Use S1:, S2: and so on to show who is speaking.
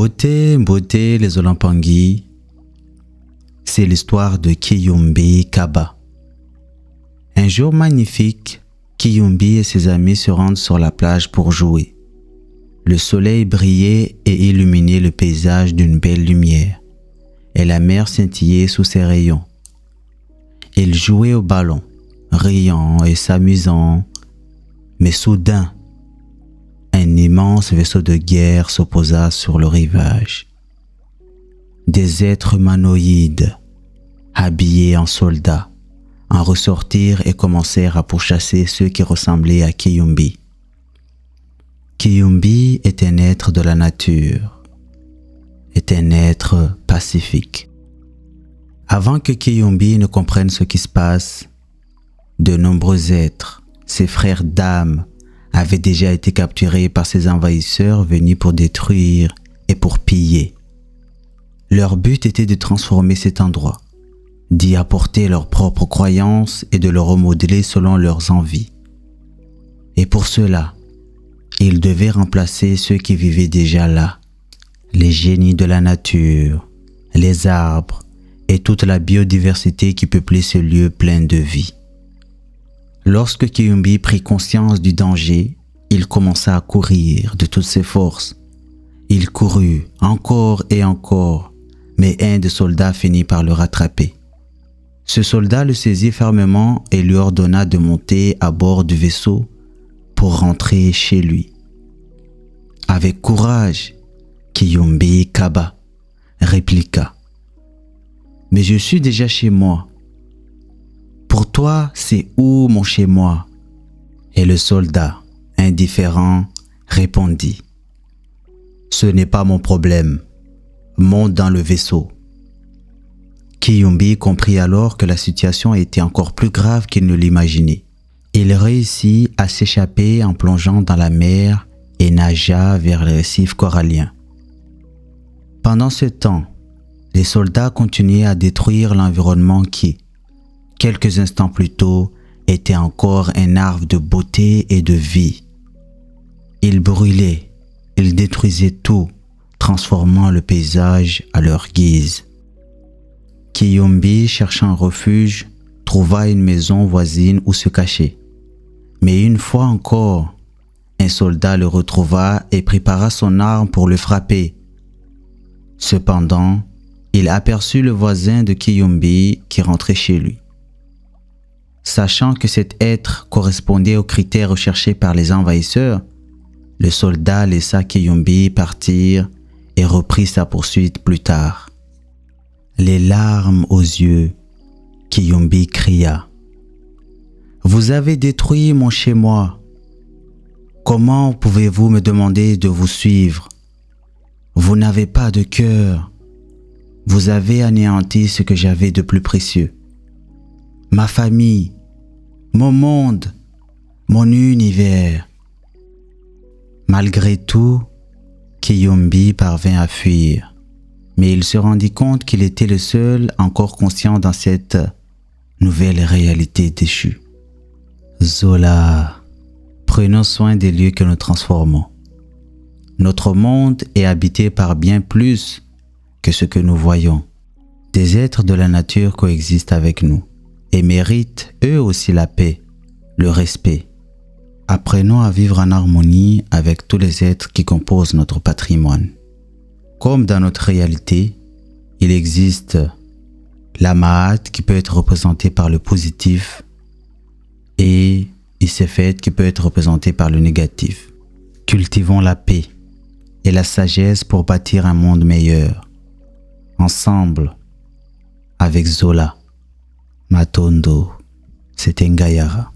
S1: Beauté, beauté, les Olampangui, c'est l'histoire de Kiyombi Kaba. Un jour magnifique, Kiyombi et ses amis se rendent sur la plage pour jouer. Le soleil brillait et illuminait le paysage d'une belle lumière, et la mer scintillait sous ses rayons. Ils jouaient au ballon, riant et s'amusant, mais soudain, un immense vaisseau de guerre s'opposa sur le rivage. Des êtres humanoïdes, habillés en soldats, en ressortirent et commencèrent à pourchasser ceux qui ressemblaient à Kiyombi. Kiyombi est un être de la nature, est un être pacifique. Avant que Kiyombi ne comprenne ce qui se passe, de nombreux êtres, ses frères d'âme, avaient déjà été capturés par ces envahisseurs venus pour détruire et pour piller. Leur but était de transformer cet endroit, d'y apporter leurs propres croyances et de le remodeler selon leurs envies. Et pour cela, ils devaient remplacer ceux qui vivaient déjà là, les génies de la nature, les arbres et toute la biodiversité qui peuplait ce lieu plein de vie. Lorsque Kiyombi prit conscience du danger, il commença à courir de toutes ses forces. Il courut encore et encore, mais un des soldats finit par le rattraper. Ce soldat le saisit fermement et lui ordonna de monter à bord du vaisseau pour rentrer chez lui. Avec courage, Kiyombi Kaba répliqua: « Mais je suis déjà chez moi. Pour toi, c'est où mon chez-moi » Et le soldat, indifférent, répondit: « Ce n'est pas mon problème. Monte dans le vaisseau. » Kiyombi comprit alors que la situation était encore plus grave qu'il ne l'imaginait. Il réussit à s'échapper en plongeant dans la mer et nagea vers les récifs coralliens. Pendant ce temps, les soldats continuaient à détruire l'environnement qui, quelques instants plus tôt, était encore un arbre de beauté et de vie. Ils brûlaient, ils détruisaient tout, transformant le paysage à leur guise. Kiyombi, cherchant un refuge, trouva une maison voisine où se cacher. Mais une fois encore, un soldat le retrouva et prépara son arme pour le frapper. Cependant, il aperçut le voisin de Kiyombi qui rentrait chez lui. Sachant que cet être correspondait aux critères recherchés par les envahisseurs, le soldat laissa Kiyombi partir et reprit sa poursuite plus tard. Les larmes aux yeux, Kiyombi cria: « Vous avez détruit mon chez-moi. Comment pouvez-vous me demander de vous suivre? Vous n'avez pas de cœur. Vous avez anéanti ce que j'avais de plus précieux. Ma famille, mon monde, mon univers. » Malgré tout, Kiyombi parvint à fuir, mais il se rendit compte qu'il était le seul encore conscient dans cette nouvelle réalité déchue. Zola, prenons soin des lieux que nous transformons. Notre monde est habité par bien plus que ce que nous voyons. Des êtres de la nature coexistent avec nous et méritent eux aussi la paix, le respect. Apprenons à vivre en harmonie avec tous les êtres qui composent notre patrimoine. Comme dans notre réalité, il existe la Ma'at qui peut être représentée par le positif et Isefet qui peut être représentée par le négatif. Cultivons la paix et la sagesse pour bâtir un monde meilleur. Ensemble, avec Zola, Matondo, c'était Ngayara.